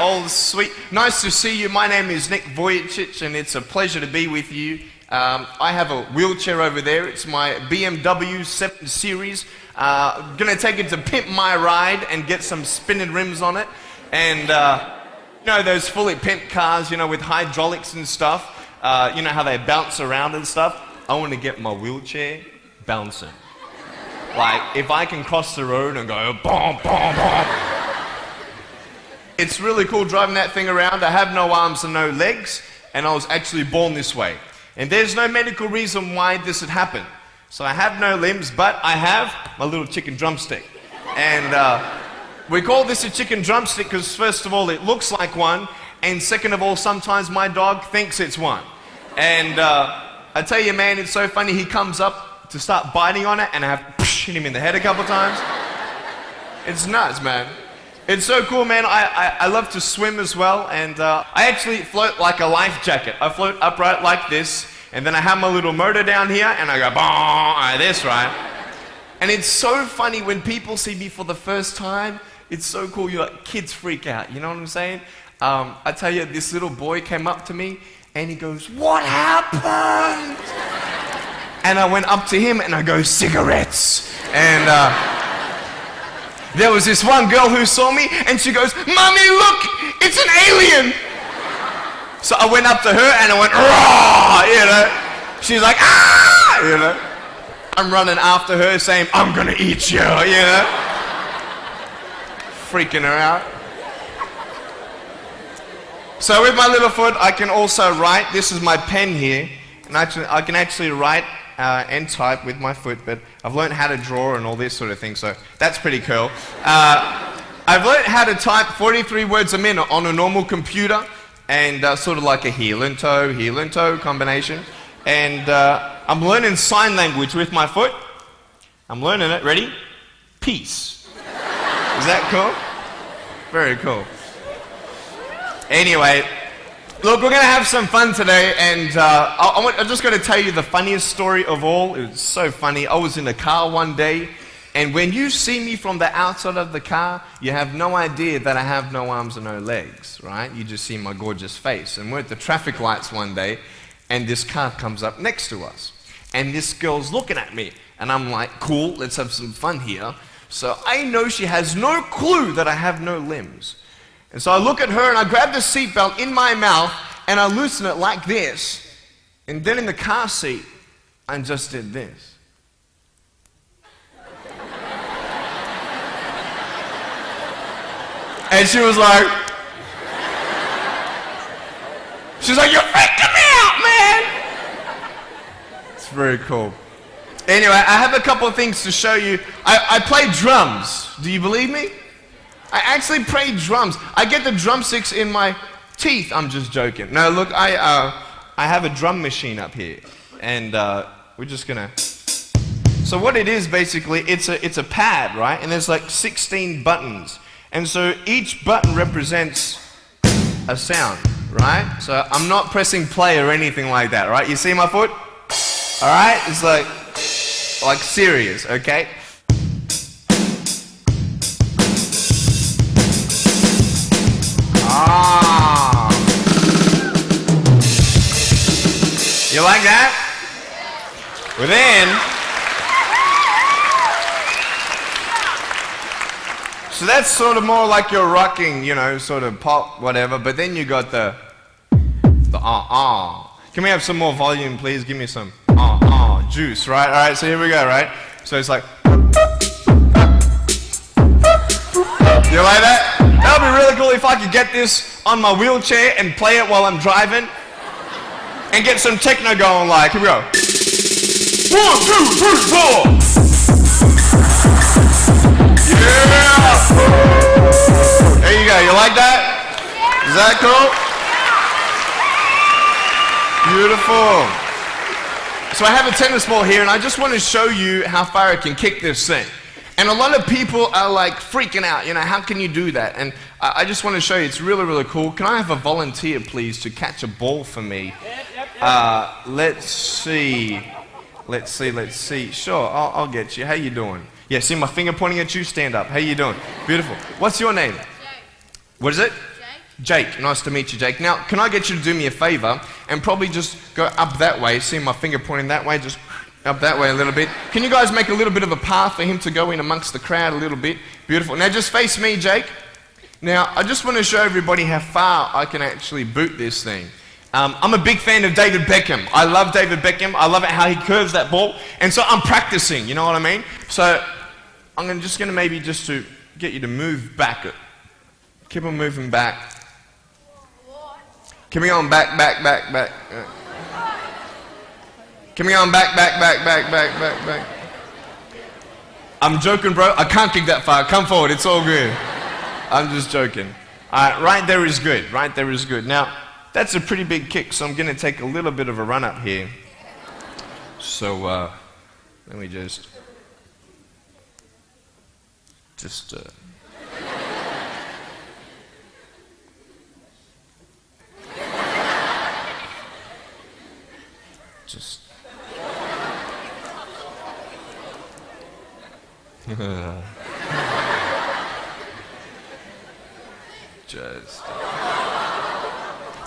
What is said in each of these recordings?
Oh, sweet. Nice to see you. My name is James Vujicic, and it's a pleasure to be with you. I have a wheelchair over there. It's my BMW 7 Series. Gonna take it to pimp my ride and get some spinning rims on it. And, you know, those fully pimped cars, you know, with hydraulics and stuff. You know how they bounce around and stuff. I want to get my wheelchair bouncing. Like, if I can cross the road and go, boom, boom, boom. It's really cool driving that thing around. I have no arms and no legs, and I was actually born this way. And there's no medical reason why this had happened. So I have no limbs, but I have my little chicken drumstick. And we call this a chicken drumstick because first of all, it looks like one, and second of all, sometimes my dog thinks it's one. And I tell you, man, it's so funny. He comes up to start biting on it, and I have to hit him in the head a couple times. It's nuts, man. It's so cool, man. I love to swim as well, and I actually float like a life jacket. I float upright like this, and then I have my little motor down here, and I go, like this, right? And it's so funny when people see me for the first time. It's so cool. You like, kids freak out. You know what I'm saying? I tell you, this little boy came up to me, and he goes, "What happened?" And I went up to him, and I go, "Cigarettes." And there was this one girl who saw me, and she goes, "Mommy, look, it's an alien." So I went up to her, and I went, "Raw," you know. She's like, "Ah," you know. I'm running after her, saying, "I'm gonna eat you," you know. Freaking her out. So with my little foot, I can also write. This is my pen here, and I can actually write and type with my foot, but I've learned how to draw and all this sort of thing, so that's pretty cool. I've learned how to type 43 words a minute on a normal computer, and sort of like a heel and toe combination. And I'm learning sign language with my foot. I'm learning it. Ready? Peace. Is that cool? Very cool. Anyway, look, we're going to have some fun today, and I'm just going to tell you the funniest story of all. It was so funny. I was in a car one day, and when you see me from the outside of the car, you have no idea that I have no arms and no legs, right? You just see my gorgeous face. And we're at the traffic lights one day, and this car comes up next to us. And this girl's looking at me, and I'm like, cool, let's have some fun here. So I know she has no clue that I have no limbs. And so I look at her, and I grab the seatbelt in my mouth, and I loosen it like this. And then in the car seat, I just did this. And she was like, "You're freaking me out, man!" It's very cool. Anyway, I have a couple of things to show you. I play drums. Do you believe me? I actually play drums. I get the drumsticks in my teeth. I'm just joking. No, look, I have a drum machine up here, and we're just gonna. So what it is basically, it's a pad, right? And there's like 16 buttons, and so each button represents a sound, right? So I'm not pressing play or anything like that, right? You see my foot? All right, it's like serious, okay? Ah. You like that? Well then, so that's sort of more like your rocking, you know, sort of pop, whatever, but then you got the Can we have some more volume, please? Give me some juice, right? All right, so here we go, right? So it's like, you like that? That would be really cool if I could get this on my wheelchair and play it while I'm driving and get some techno going, like, here we go. 1, 2, 3, 4. Yeah! There you go. You like that? Is that cool? Beautiful. So I have a tennis ball here, and I just want to show you how far I can kick this thing. And a lot of people are like freaking out, you know, how can you do that? And I just want to show you, it's really, really cool. Can I have a volunteer, please, to catch a ball for me? Let's see. Sure, I'll get you. How you doing? Yeah, see my finger pointing at you? Stand up. How you doing? Beautiful. What's your name? Jake. What is it? Jake. Jake. Nice to meet you, Jake. Now, can I get you to do me a favor and probably just go up that way? See my finger pointing that way? Just up that way a little bit. Can you guys make a little bit of a path for him to go in amongst the crowd a little bit? Beautiful. Now, just face me, Jake. Now, I just want to show everybody how far I can actually boot this thing. I'm a big fan of David Beckham. I love David Beckham. I love it how he curves that ball. And so I'm practicing, you know what I mean? So I'm just going to maybe just to get you to move back. Keep on moving back. Keep me on back. Keep me on back. I'm joking, bro. I can't kick that far. Come forward. It's all good. I'm just joking. Right there is good. Right there is good. Now, that's a pretty big kick, so I'm going to take a little bit of a run up here. So, let me just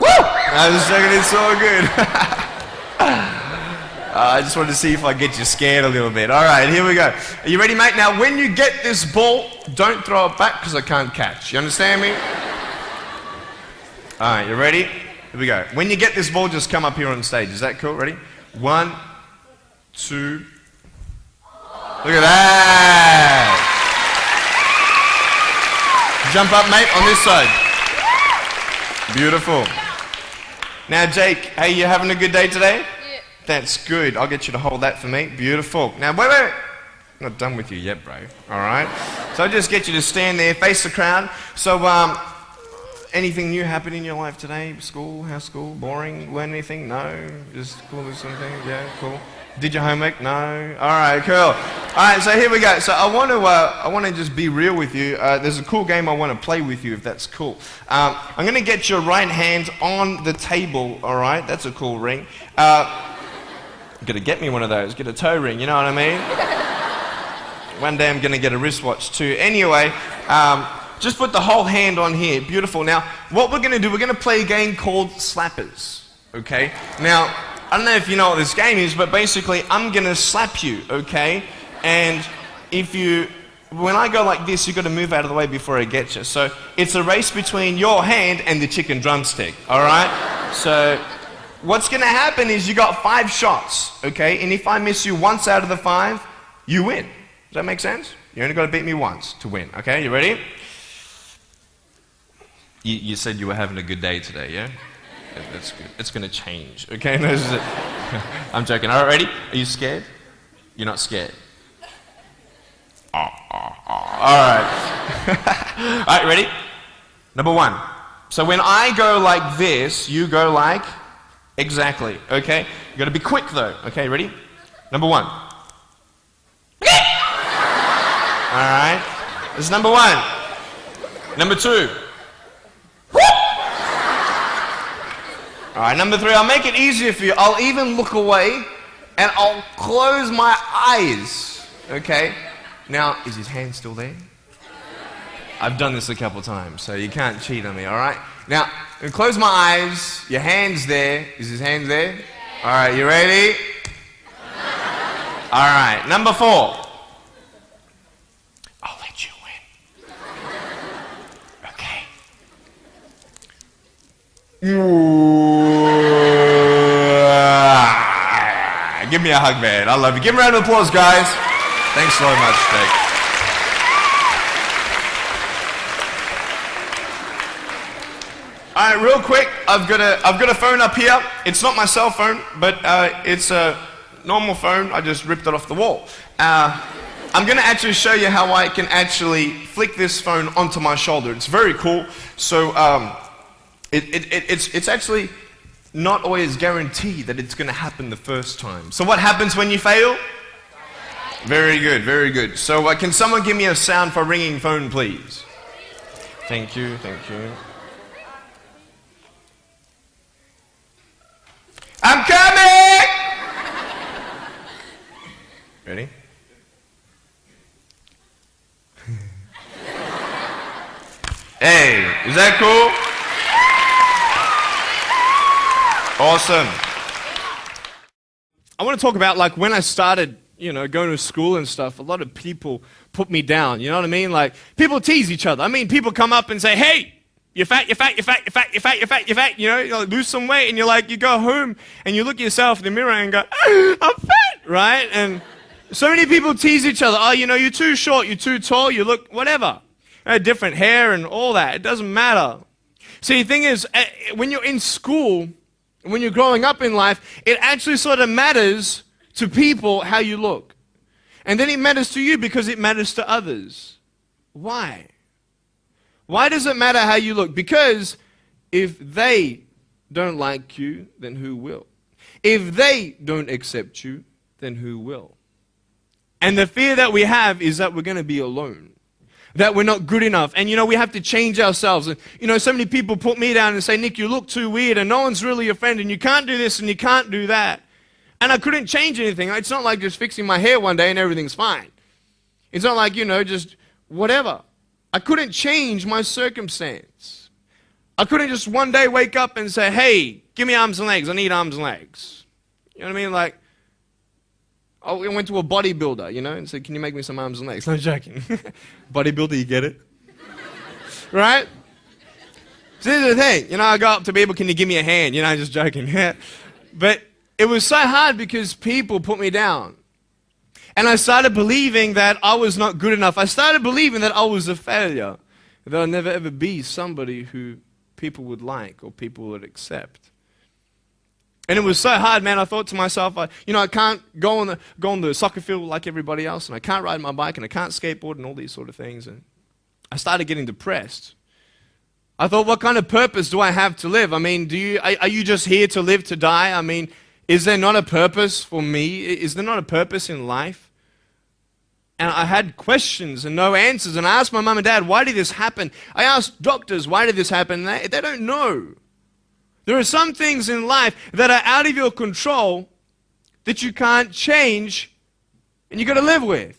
Woo! I was joking, it's all good. I just wanted to see if I get you scared a little bit. All right, here we go. Are you ready, mate? Now, when you get this ball, don't throw it back because I can't catch. You understand me? All right, you ready? Here we go. When you get this ball, just come up here on stage. Is that cool? Ready? 1, 2. Look at that. Jump up, mate, on this side. Beautiful. Now, Jake, hey, you having a good day today? Yeah. That's good. I'll get you to hold that for me. Beautiful. Now, wait. I'm not done with you yet, bro. All right? So I'll just get you to stand there, face the crowd. So, anything new happen in your life today? School? How's school? Boring? Learn anything? No? Just cool or something? Yeah, cool. Did your homework? No? All right, cool. All right, so here we go. So I want to just be real with you. There's a cool game I want to play with you, if that's cool. I'm going to get your right hand on the table, all right? That's a cool ring. You've got to get me one of those. Get a toe ring, you know what I mean? One day I'm going to get a wristwatch too. Anyway, just put the whole hand on here. Beautiful. Now, what we're going to do, we're going to play a game called Slappers, okay? Now, I don't know if you know what this game is, but basically I'm going to slap you, okay? And when I go like this, you've got to move out of the way before I get you. So it's a race between your hand and the chicken drumstick, all right? So what's going to happen is you got 5 shots, okay? And if I miss you once out of the 5, you win. Does that make sense? You only got to beat me once to win, okay? You ready? You said you were having a good day today, yeah? That's good. It's going to change, okay? No, I'm joking. All right, ready? Are you scared? You're not scared. All right. All right, ready? Number 1. So when I go like this, you go like exactly, okay? You got to be quick though, okay? Ready? Number 1. All right. This is number 1. Number 2. All right, number 3, I'll make it easier for you. I'll even look away, and I'll close my eyes, okay? Now, is his hand still there? I've done this a couple times, so you can't cheat on me, all right? Now, I'm going to close my eyes. Your hand's there. Is his hand there? All right, you ready? All right, number 4. I'll let you win. Okay. Give me a hug, man. I love you. Give him a round of applause, guys. Thanks so much, Jake. All right, real quick, I've got a phone up here. It's not my cell phone, but it's a normal phone. I just ripped it off the wall. I'm going to actually show you how I can actually flick this phone onto my shoulder. It's very cool. So it's actually not always guaranteed that it's going to happen the first time. So what happens when you fail? Very good, very good. So can someone give me a sound for ringing phone, please? Thank you, thank you. I'm coming! Ready? Hey, is that cool? Awesome. I want to talk about like when I started, going to school and stuff, a lot of people put me down, you know what I mean? Like people tease each other. I mean, people come up and say, hey, you're fat, you're fat, you're fat, you're fat, you're fat, you're fat, you're fat, you like, lose some weight, and you go home and you look at yourself in the mirror and go, I'm fat, right? And so many people tease each other. Oh, you're too short, you're too tall, you look whatever. Different hair and all that. It doesn't matter. See, the thing is, when you're in school, when you're growing up in life, it actually sort of matters to people how you look. And then it matters to you because it matters to others. Why? Why does it matter how you look? Because if they don't like you, then who will? If they don't accept you, then who will? And the fear that we have is that we're going to be alone. That we're not good enough. And we have to change ourselves. And so many people put me down and say, Nick, you look too weird and no one's really your friend and you can't do this and you can't do that. And I couldn't change anything. It's not like just fixing my hair one day and everything's fine. It's not like, just whatever. I couldn't change my circumstance. I couldn't just one day wake up and say, hey, give me arms and legs. I need arms and legs. You know what I mean? Like, I went to a bodybuilder, and said, can you make me some arms and legs? No, joking. Bodybuilder, you get it? Right? So here's the thing. I go up to people, can you give me a hand? Just joking. But it was so hard because people put me down. And I started believing that I was not good enough. I started believing that I was a failure. That I'd never ever be somebody who people would like or people would accept. And it was so hard, man. I thought to myself, I can't go on the soccer field like everybody else, and I can't ride my bike, and I can't skateboard, and all these sort of things. And I started getting depressed. I thought, what kind of purpose do I have to live? I mean, are you just here to live to die? I mean, is there not a purpose for me? Is there not a purpose in life? And I had questions and no answers. And I asked my mum and dad, why did this happen? I asked doctors, why did this happen? They don't know. There are some things in life that are out of your control that you can't change and you've got to live with.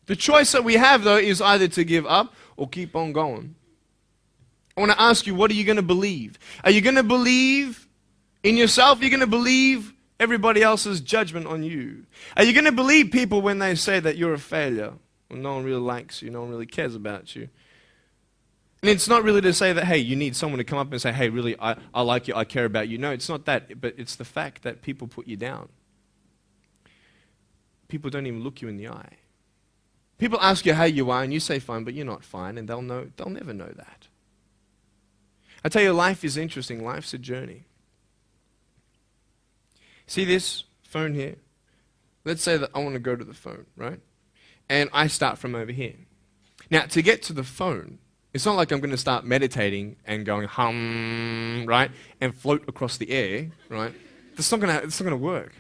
The choice that we have, though, is either to give up or keep on going. I want to ask you, what are you going to believe? Are you going to believe in yourself? Are you going to believe everybody else's judgment on you? Are you going to believe people when they say that you're a failure? When no one really likes you, no one really cares about you? And it's not really to say that, hey, you need someone to come up and say, hey, really, I like you, I care about you. No, it's not that, but it's the fact that people put you down. People don't even look you in the eye. People ask you how you are, and you say fine, but you're not fine, and they'll never know that. I tell you, life is interesting. Life's a journey. See this phone here? Let's say that I want to go to the phone, right? And I start from over here. Now, to get to the phone, it's not like I'm going to start meditating and going hum, right, and float across the air, right? It's not going to work.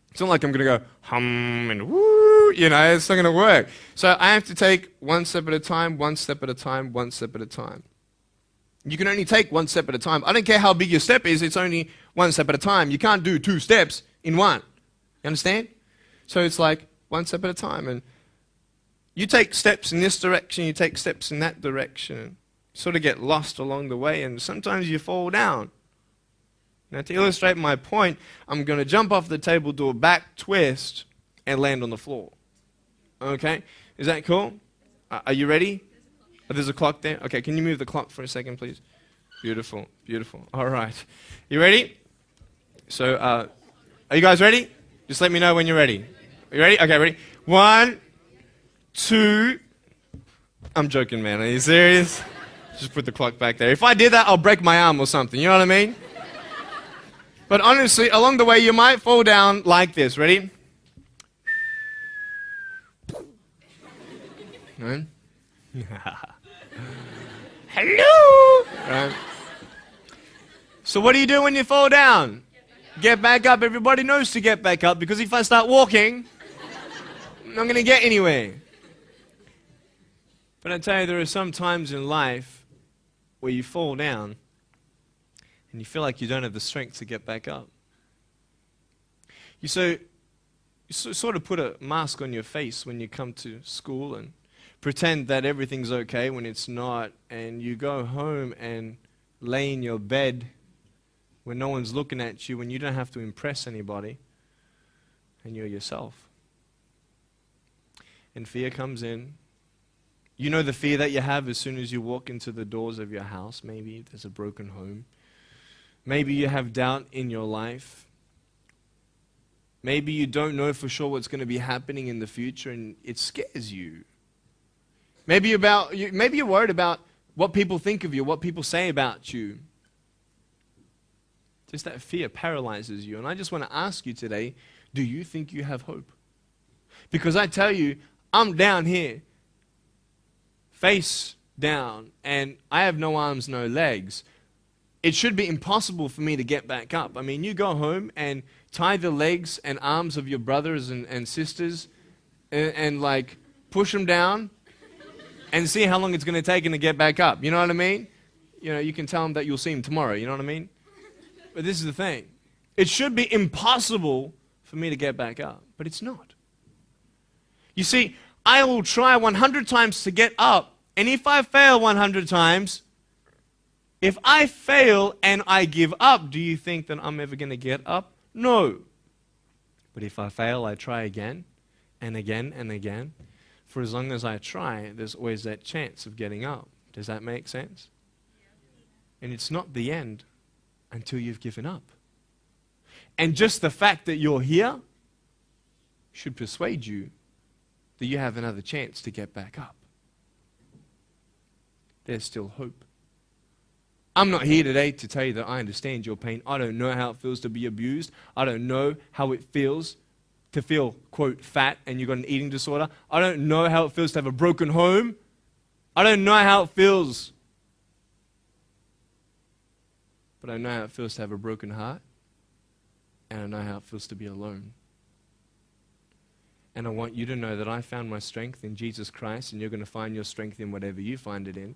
It's not like I'm going to go hum and woo, it's not going to work. So I have to take one step at a time, one step at a time, one step at a time. You can only take one step at a time. I don't care how big your step is, it's only one step at a time. You can't do 2 steps in one. You understand? So it's like one step at a time. And you take steps in this direction, you take steps in that direction. You sort of get lost along the way, and sometimes you fall down. Now, to illustrate my point, I'm going to jump off the table, do a back twist, and land on the floor. Okay? Is that cool? Are you ready? Oh, there's a clock there? Okay, can you move the clock for a second, please? Beautiful, beautiful. All right. You ready? So, are you guys ready? Just let me know when you're ready. Are you ready? Okay, ready? 1, 2. I'm joking, man. Are you serious? Just put the clock back there. If I did that, I'll break my arm or something. You know what I mean? But honestly, along the way, you might fall down like this. Ready? Right? Hello! Right. So what do you do when you fall down? Get back up. Everybody knows to get back up, because if I start walking, I'm not going to get anywhere. But I tell you, there are some times in life where you fall down and you feel like you don't have the strength to get back up. You sort of put a mask on your face when you come to school and pretend that everything's okay when it's not, and you go home and lay in your bed when no one's looking at you, when you don't have to impress anybody, and you're yourself. And fear comes in. You know the fear that you have as soon as you walk into the doors of your house. Maybe there's a broken home. Maybe you have doubt in your life. Maybe you don't know for sure what's going to be happening in the future and it scares you. Maybe you're worried about what people think of you, what people say about you. Just that fear paralyzes you. And I just want to ask you today, do you think you have hope? Because I tell you, I'm down here, face down, and I have no arms, no legs. It should be impossible for me to get back up. I mean, you go home and tie the legs and arms of your brothers and sisters and like push them down and see how long it's going to take them to get back up. You know what I mean? You know, you can tell them that you'll see them tomorrow. You know what I mean? But this is the thing. It should be impossible for me to get back up, but it's not. You see, I will try 100 times to get up, and if I fail 100 times, if I fail and I give up, do you think that I'm ever going to get up? No. But if I fail, I try again and again and again. For as long as I try, there's always that chance of getting up. Does that make sense? And it's not the end until you've given up. And just the fact that you're here should persuade you that you have another chance to get back up. There's still hope. I'm not here today to tell you that I understand your pain. I don't know how it feels to be abused. I don't know how it feels to feel, quote, fat and you've got an eating disorder. I don't know how it feels to have a broken home. I don't know how it feels. But I know how it feels to have a broken heart. And I know how it feels to be alone. And I want you to know that I found my strength in Jesus Christ, and you're going to find your strength in whatever you find it in.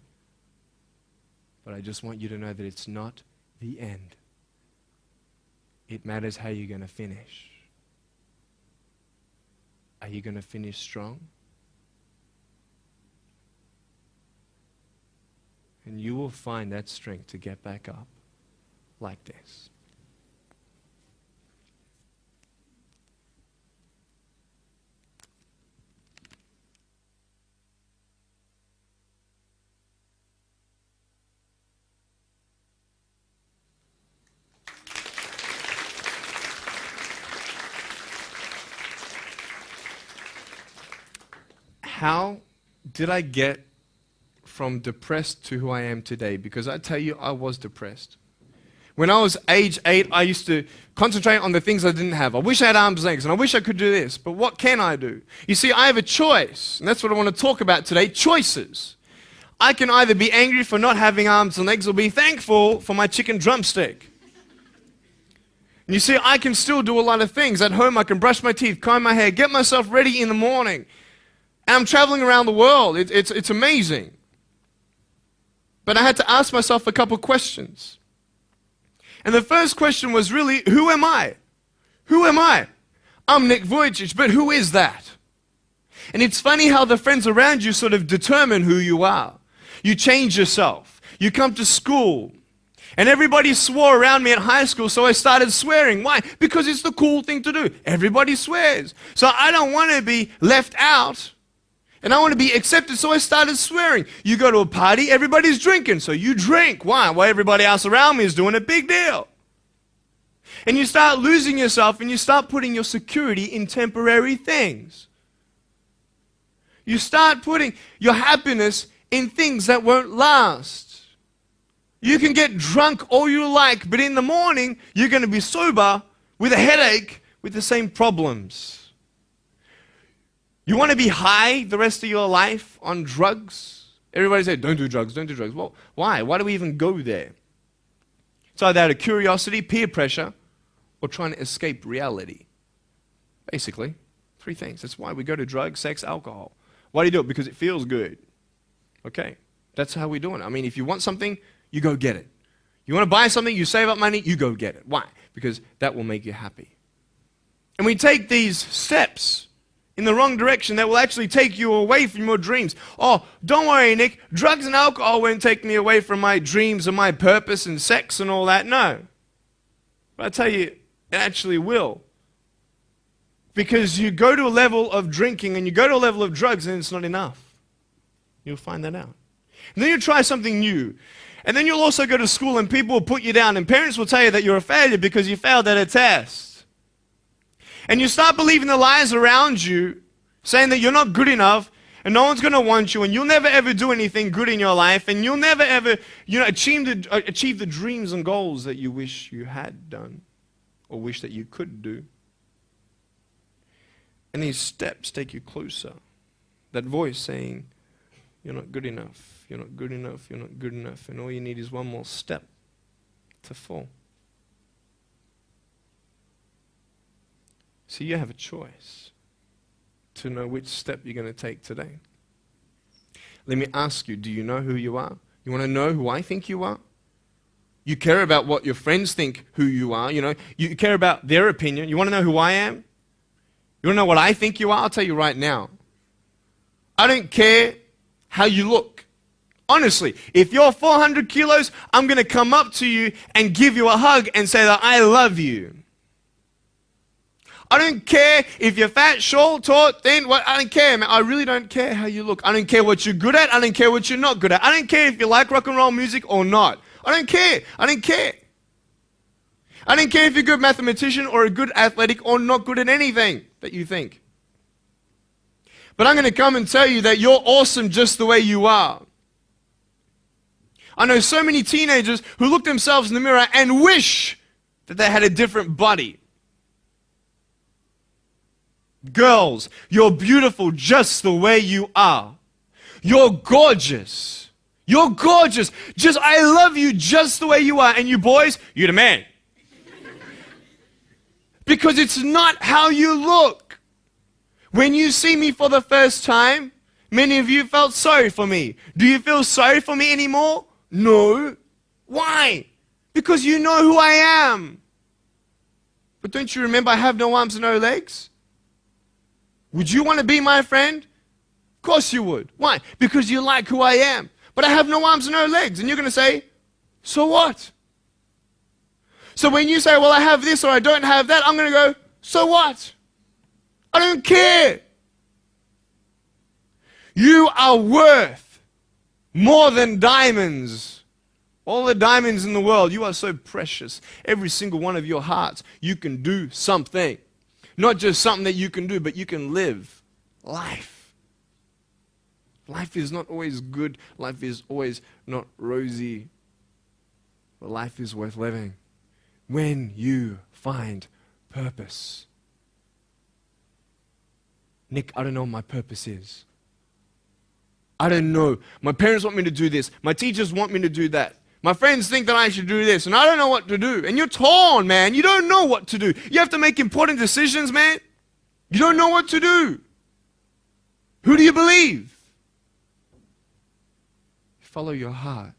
But I just want you to know that it's not the end. It matters how you're going to finish. Are you going to finish strong? And you will find that strength to get back up like this. How did I get from depressed to who I am today? Because I tell you, I was depressed. When I was age 8, I used to concentrate on the things I didn't have. I wish I had arms and legs, and I wish I could do this, but what can I do? You see, I have a choice, and that's what I want to talk about today, choices. I can either be angry for not having arms and legs or be thankful for my chicken drumstick. And you see, I can still do a lot of things. At home, I can brush my teeth, comb my hair, get myself ready in the morning. And I'm traveling around the world. It's amazing. But I had to ask myself a couple questions. And the first question was really, who am I? Who am I? I'm Nick Vujicic, but who is that? And it's funny how the friends around you sort of determine who you are. You change yourself. You come to school. And everybody swore around me at high school, so I started swearing. Why? Because it's the cool thing to do. Everybody swears. So I don't want to be left out. And I want to be accepted, so I started swearing. You go to a party, everybody's drinking, so you drink. Why? Well, everybody else around me is doing a big deal. And you start losing yourself, and you start putting your security in temporary things. You start putting your happiness in things that won't last. You can get drunk all you like, but in the morning, you're going to be sober with a headache with the same problems. You want to be high the rest of your life on drugs? Everybody said, don't do drugs, don't do drugs. Well, why? Why do we even go there? It's either out of curiosity, peer pressure, or trying to escape reality. Basically, 3 things. That's why we go to drugs, sex, alcohol. Why do you do it? Because it feels good. Okay, that's how we're doing it. I mean, if you want something, you go get it. You want to buy something, you save up money, you go get it. Why? Because that will make you happy. And we take these steps in the wrong direction that will actually take you away from your dreams. Oh, don't worry, Nick. Drugs and alcohol won't take me away from my dreams and my purpose and sex and all that. No. But I tell you, it actually will. Because you go to a level of drinking and you go to a level of drugs and it's not enough. You'll find that out. And then you try something new. And then you'll also go to school and people will put you down and parents will tell you that you're a failure because you failed at a test. And you start believing the lies around you, saying that you're not good enough and no one's going to want you and you'll never ever do anything good in your life and you'll never ever achieve the dreams and goals that you wish you had done or wish that you could do. And these steps take you closer. That voice saying, you're not good enough, you're not good enough, you're not good enough. And all you need is one more step to fall. See, you have a choice to know which step you're going to take today. Let me ask you, do you know who you are? You want to know who I think you are? You care about what your friends think who you are. You care about their opinion. You want to know who I am? You want to know what I think you are? I'll tell you right now. I don't care how you look. Honestly, if you're 400 kilos, I'm going to come up to you and give you a hug and say that I love you. I don't care if you're fat, short, tall, thin, I don't care, man. I really don't care how you look. I don't care what you're good at. I don't care what you're not good at. I don't care if you like rock and roll music or not. I don't care. I don't care. I don't care if you're a good mathematician or a good athletic or not good at anything that you think. But I'm going to come and tell you that you're awesome just the way you are. I know so many teenagers who look themselves in the mirror and wish that they had a different body. Girls, you're beautiful just the way you are. You're gorgeous. You're gorgeous. I love you just the way you are. And you boys, you're the man. Because it's not how you look. When you see me for the first time, many of you felt sorry for me. Do you feel sorry for me anymore? No. Why? Because you know who I am. But don't you remember I have no arms and no legs? Would you want to be my friend? Of course you would. Why? Because you like who I am. But I have no arms and no legs. And you're going to say, so what? So when you say, well, I have this or I don't have that, I'm going to go, so what? I don't care. You are worth more than diamonds. All the diamonds in the world, you are so precious. Every single one of your hearts, you can do something. Not just something that you can do, but you can live life. Life is not always good. Life is always not rosy. But life is worth living when you find purpose. Nick, I don't know what my purpose is. I don't know. My parents want me to do this. My teachers want me to do that. My friends think that I should do this, and I don't know what to do. And you're torn, man. You don't know what to do. You have to make important decisions, man. You don't know what to do. Who do you believe? Follow your heart.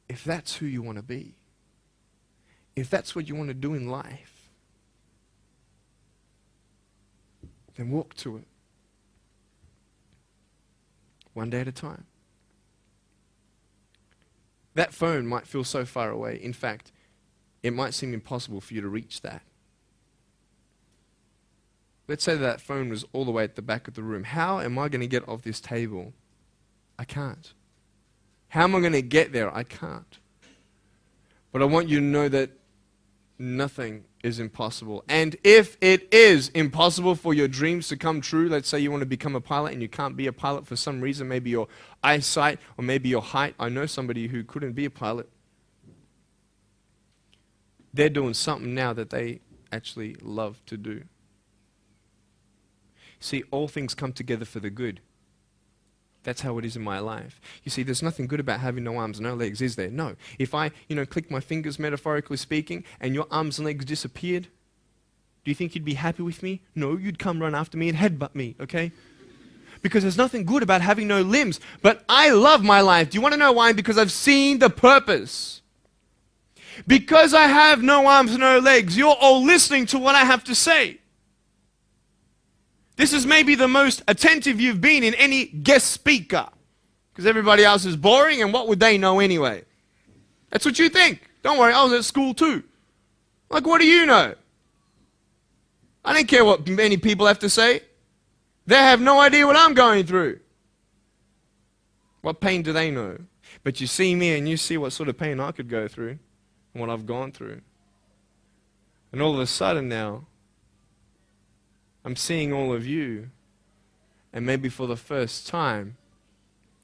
If that's who you want to be, if that's what you want to do in life, then walk to it. One day at a time. That phone might feel so far away. In fact, it might seem impossible for you to reach that. Let's say that phone was all the way at the back of the room. How am I going to get off this table? I can't. How am I going to get there? I can't. But I want you to know that nothing is impossible. And if it is impossible for your dreams to come true, let's say you want to become a pilot and you can't be a pilot for some reason, maybe your eyesight or maybe your height. I know somebody who couldn't be a pilot. They're doing something now that they actually love to do. See, all things come together for the good. That's how it is in my life. You see, there's nothing good about having no arms, no legs, is there? No. If I, click my fingers, metaphorically speaking, and your arms and legs disappeared, do you think you'd be happy with me? No, you'd come run after me and headbutt me, okay? Because there's nothing good about having no limbs. But I love my life. Do you want to know why? Because I've seen the purpose. Because I have no arms, no legs, you're all listening to what I have to say. This is maybe the most attentive you've been in any guest speaker. Because everybody else is boring, and what would they know anyway? That's what you think. Don't worry, I was at school too. Like, what do you know? I don't care what many people have to say. They have no idea what I'm going through. What pain do they know? But you see me and you see what sort of pain I could go through and what I've gone through. And all of a sudden now, I'm seeing all of you, and maybe for the first time,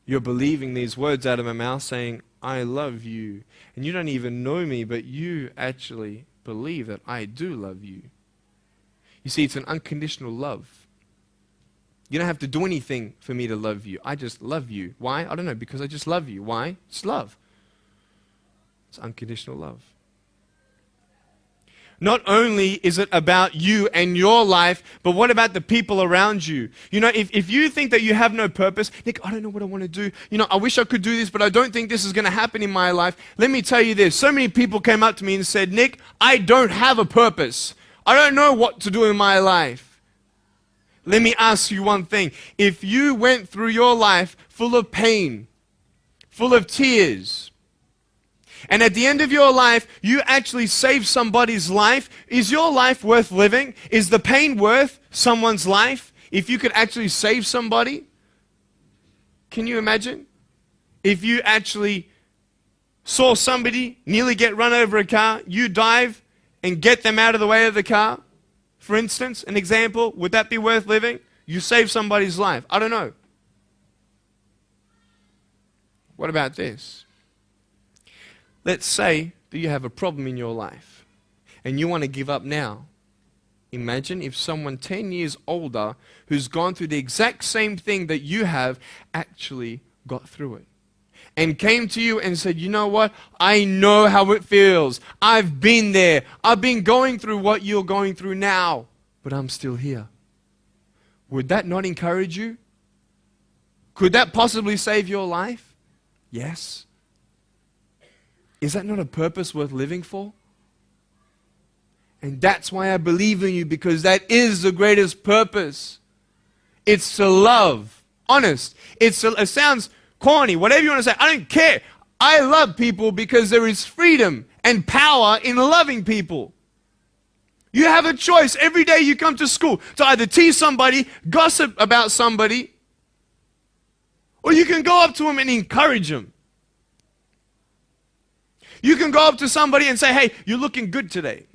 you're believing these words out of my mouth saying, I love you. And you don't even know me, but you actually believe that I do love you. You see, it's an unconditional love. You don't have to do anything for me to love you. I just love you. Why? I don't know, because I just love you. Why? It's love. It's unconditional love. Not only is it about you and your life, but what about the people around you? You know, if you think that you have no purpose, Nick, I don't know what I want to do. You know, I wish I could do this, but I don't think this is going to happen in my life. Let me tell you this. So many people came up to me and said, Nick, I don't have a purpose. I don't know what to do in my life. Let me ask you one thing. If you went through your life full of pain, full of tears, and at the end of your life, you actually saved somebody's life, is your life worth living? Is the pain worth someone's life? If you could actually save somebody? Can you imagine? If you actually saw somebody nearly get run over a car, you dive and get them out of the way of the car, for instance, an example, would that be worth living? You save somebody's life. I don't know. What about this? Let's say that you have a problem in your life and you want to give up now. Imagine if someone 10 years older who's gone through the exact same thing that you have actually got through it and came to you and said, you know what? I know how it feels. I've been there. I've been going through what you're going through now, but I'm still here. Would that not encourage you? Could that possibly save your life? Yes. Is that not a purpose worth living for? And that's why I believe in you, because that is the greatest purpose. It's to love. Honest. It sounds corny, whatever you want to say. I don't care. I love people because there is freedom and power in loving people. You have a choice every day you come to school to either tease somebody, gossip about somebody, or you can go up to them and encourage them. You can go up to somebody and say, hey, you're looking good today.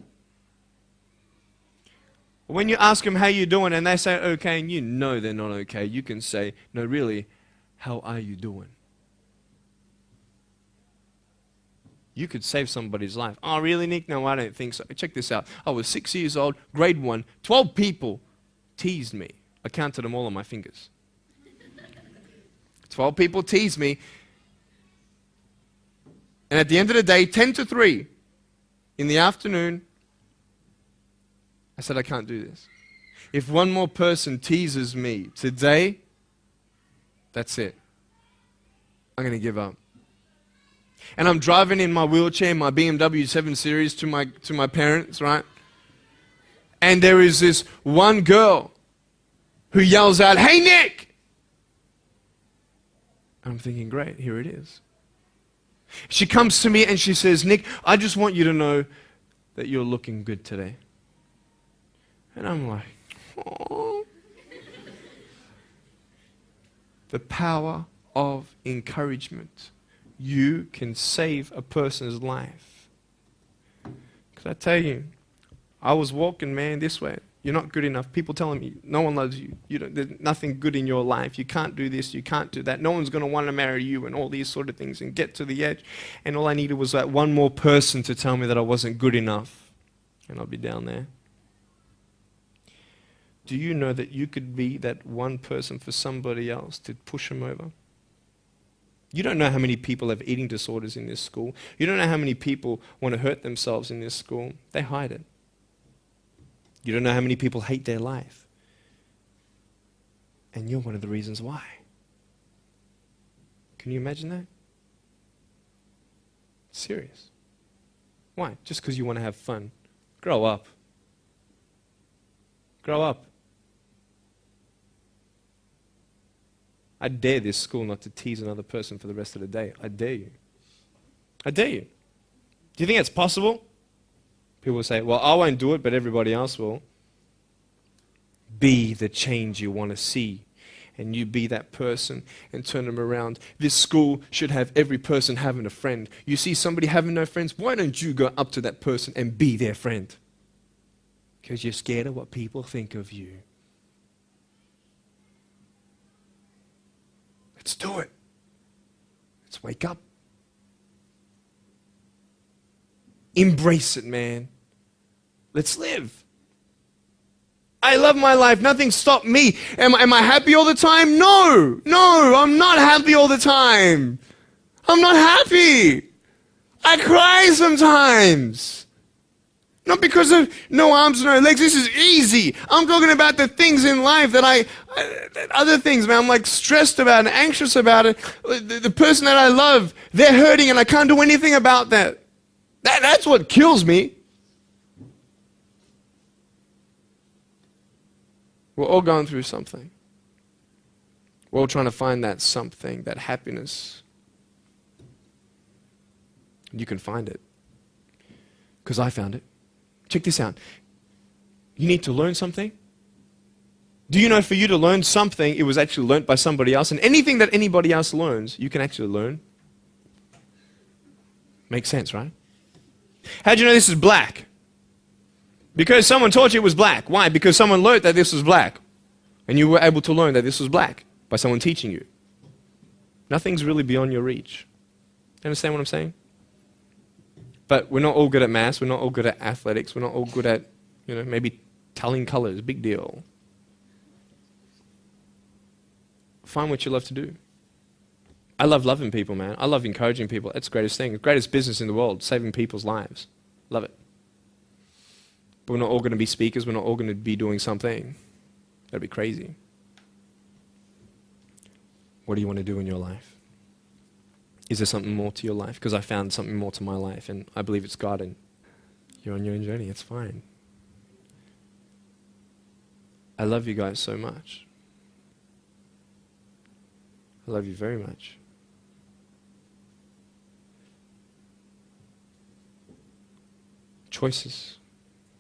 When you ask them how you're doing and they say okay and you know they're not okay, you can say, no, really, how are you doing? You could save somebody's life. Oh, really, Nick? No, I don't think so. Check this out. I was 6 years old, grade 1. 12 people teased me. I counted them all on my fingers. 12 people teased me. And at the end of the day, 10 to 3 in the afternoon, I said, I can't do this. If one more person teases me today, that's it. I'm going to give up. And I'm driving in my wheelchair, my BMW 7 Series to my parents, right? And there is this one girl who yells out, hey, Nick! I'm thinking, great, here it is. She comes to me and she says, Nick, I just want you to know that you're looking good today. And I'm like, oh. The power of encouragement. You can save a person's life. Because I tell you, I was walking, man, this way. You're not good enough. People telling me, no one loves you. There's nothing good in your life. You can't do this. You can't do that. No one's going to want to marry you and all these sort of things and get to the edge. And all I needed was that one more person to tell me that I wasn't good enough. And I'll be down there. Do you know that you could be that one person for somebody else to push them over? You don't know how many people have eating disorders in this school. You don't know how many people want to hurt themselves in this school. They hide it. You don't know how many people hate their life. And you're one of the reasons why. Can you imagine that? Serious. Why? Just because you want to have fun. Grow up. Grow up. I dare this school not to tease another person for the rest of the day. I dare you. I dare you. Do you think it's possible? People will say, well, I won't do it, but everybody else will. Be the change you want to see. And you be that person and turn them around. This school should have every person having a friend. You see somebody having no friends, why don't you go up to that person and be their friend? Because you're scared of what people think of you. Let's do it. Let's wake up. Embrace it, man. Let's live. I love my life. Nothing stopped me. Am I happy all the time? No. No, I'm not happy all the time. I'm not happy. I cry sometimes. Not because of no arms, no legs. This is easy. I'm talking about the things in life that other things, man. I'm like stressed about and anxious about it. The person that I love, they're hurting and I can't do anything about that. That's what kills me. We're all going through something. We're all trying to find that something, that happiness. You can find it. Because I found it. Check this out. You need to learn something. Do you know for you to learn something, it was actually learnt by somebody else? And anything that anybody else learns, you can actually learn. Makes sense, right? How do you know this is black? Because someone taught you it was black. Why? Because someone learned that this was black. And you were able to learn that this was black by someone teaching you. Nothing's really beyond your reach. You understand what I'm saying? But we're not all good at maths. We're not all good at athletics. We're not all good at, maybe telling colors. Big deal. Find what you love to do. I love loving people, man. I love encouraging people. That's the greatest thing. The greatest business in the world, saving people's lives. Love it. But we're not all going to be speakers. We're not all going to be doing something. That'd be crazy. What do you want to do in your life? Is there something more to your life? Because I found something more to my life, and I believe it's God, and you're on your own journey. It's fine. I love you guys so much. I love you very much. Choices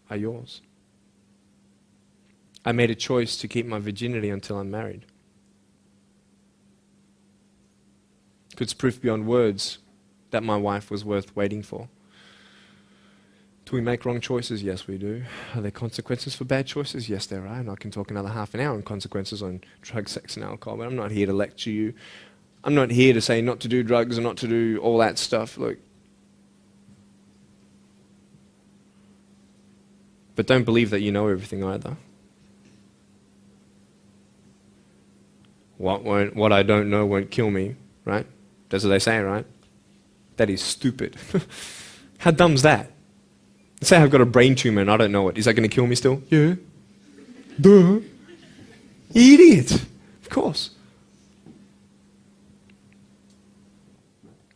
are yours. I made a choice to keep my virginity until I'm married. It's proof beyond words that my wife was worth waiting for. Do we make wrong choices? Yes, we do. Are there consequences for bad choices? Yes, there are. And I can talk another half an hour on consequences on drugs, sex, and alcohol, but I'm not here to lecture you. I'm not here to say not to do drugs and not to do all that stuff. Look. But don't believe that you know everything either. What I don't know won't kill me, right? That's what they say, right? That is stupid. How dumb's that? Let's say I've got a brain tumor and I don't know it. Is that going to kill me still? Yeah. Duh. Idiot. Of course.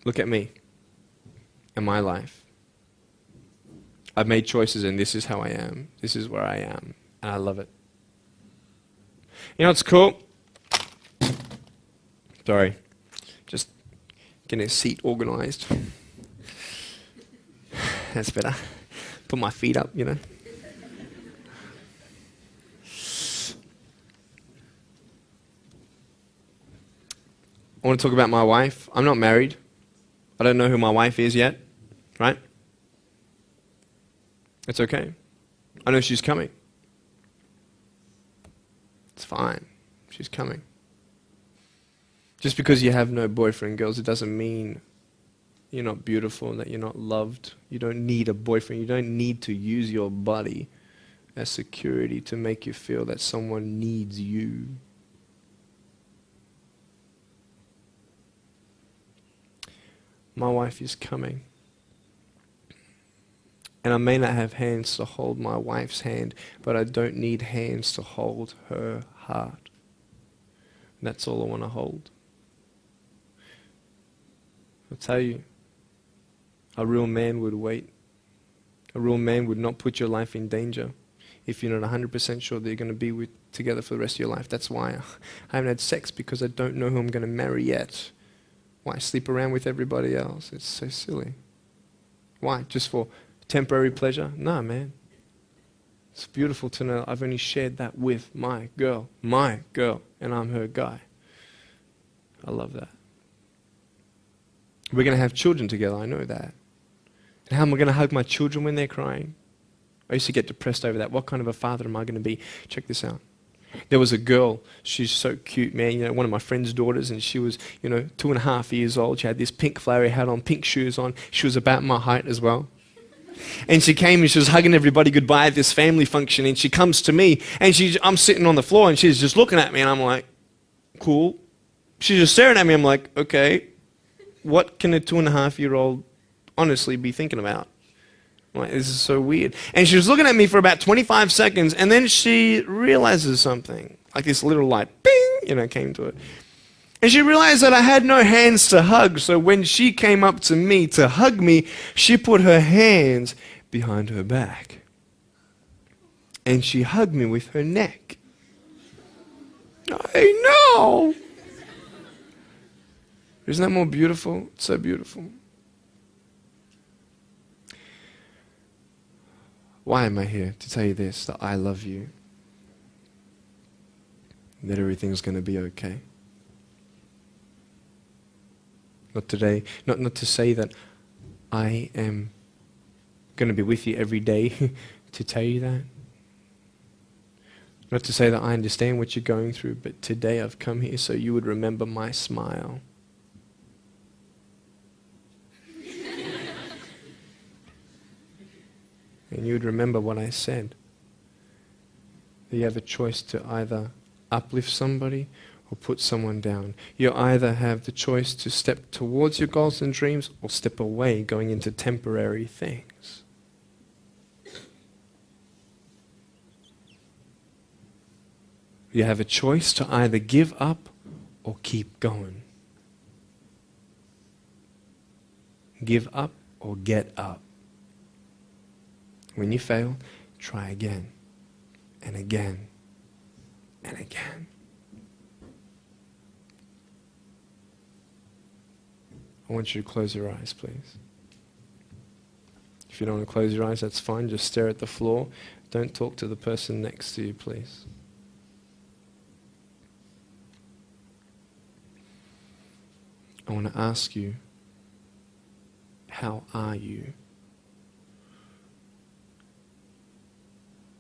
Look at me and my life. I've made choices and this is how I am. This is where I am. And I love it. You know what's cool? Sorry. Just getting a seat organized. That's better. Put my feet up, I want to talk about my wife. I'm not married. I don't know who my wife is yet, right? It's okay. I know she's coming. It's fine. She's coming. Just because you have no boyfriend, girls, it doesn't mean you're not beautiful and that you're not loved. You don't need a boyfriend. You don't need to use your body as security to make you feel that someone needs you. My wife is coming. And I may not have hands to hold my wife's hand, but I don't need hands to hold her heart. And that's all I want to hold. I'll tell you, a real man would wait. A real man would not put your life in danger if you're not 100% sure that you're going to be together for the rest of your life. That's why I haven't had sex, because I don't know who I'm going to marry yet. Why sleep around with everybody else? It's so silly. Why? Just for temporary pleasure? No, man. It's beautiful to know I've only shared that with my girl, and I'm her guy. I love that. We're going to have children together, I know that. And how am I going to hug my children when they're crying? I used to get depressed over that. What kind of a father am I going to be? Check this out. There was a girl, she's so cute, man, one of my friend's daughters, and she was, 2.5 years old. She had this pink flowery hat on, pink shoes on. She was about my height as well. And she came and she was hugging everybody goodbye at this family function, and she comes to me, and I'm sitting on the floor, and she's just looking at me, and I'm like, cool. She's just staring at me. I'm like, okay, what can a 2.5-year-old honestly be thinking about? I'm like, this is so weird. And she was looking at me for about 25 seconds, and then she realizes something. Like this little light, bing, came to it. And she realized that I had no hands to hug, so when she came up to me to hug me, she put her hands behind her back. And she hugged me with her neck. I know! Isn't that more beautiful? It's so beautiful. Why am I here? To tell you this, that I love you. That everything's going to be okay. Not today, not to say that I am going to be with you every day to tell you that. Not to say that I understand what you're going through, but today I've come here so you would remember my smile. And you would remember what I said. That you have a choice to either uplift somebody or put someone down. You either have the choice to step towards your goals and dreams or step away, going into temporary things. You have a choice to either give up or keep going. Give up or get up. When you fail, try again and again and again. I want you to close your eyes, please. If you don't want to close your eyes, that's fine. Just stare at the floor. Don't talk to the person next to you, please. I want to ask you, how are you?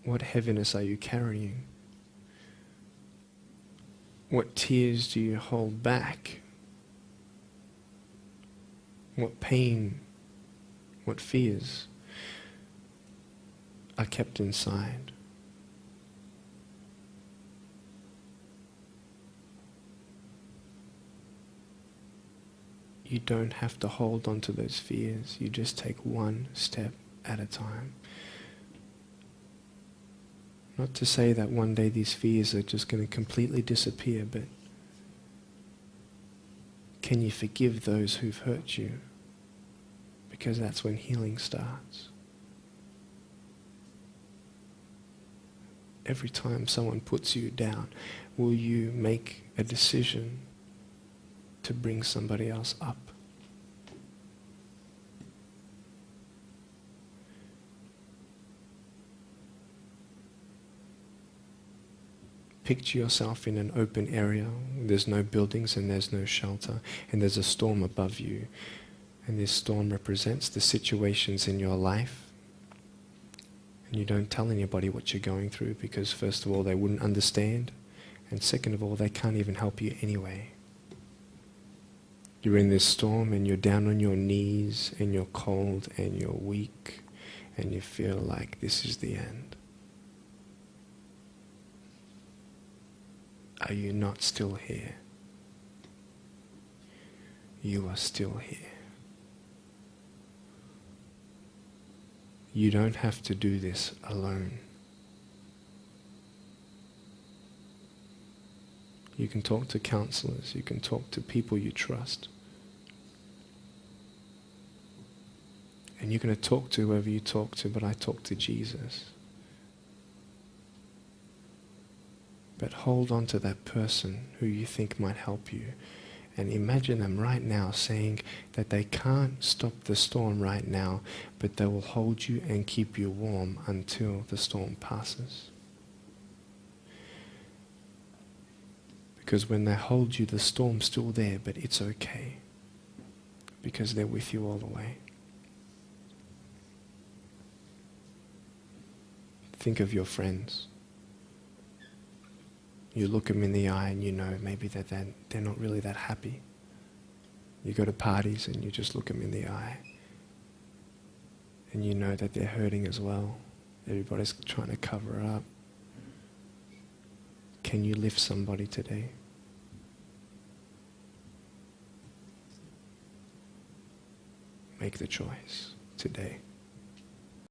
What heaviness are you carrying? What tears do you hold back? What pain, what fears are kept inside? You don't have to hold on to those fears. You just take one step at a time. Not to say that one day these fears are just going to completely disappear, but can you forgive those who've hurt you? Because that's when healing starts. Every time someone puts you down, will you make a decision to bring somebody else up? Picture yourself in an open area. There's no buildings and there's no shelter, and there's a storm above you. And this storm represents the situations in your life. And you don't tell anybody what you're going through because first of all, they wouldn't understand. And second of all, they can't even help you anyway. You're in this storm and you're down on your knees and you're cold and you're weak and you feel like this is the end. Are you not still here? You are still here. You don't have to do this alone. You can talk to counselors, you can talk to people you trust. And you're going to talk to whoever you talk to, but I talk to Jesus. But hold on to that person who you think might help you And imagine them right now saying that they can't stop the storm right now, but they will hold you and keep you warm until the storm passes. Because when they hold you, the storm's still there, but it's okay. Because they're with you all the way. Think of your friends. You look them in the eye and you know maybe that they're not really that happy. You go to parties and you just look them in the eye. And you know that they're hurting as well. Everybody's trying to cover it up. Can you lift somebody today? Make the choice today.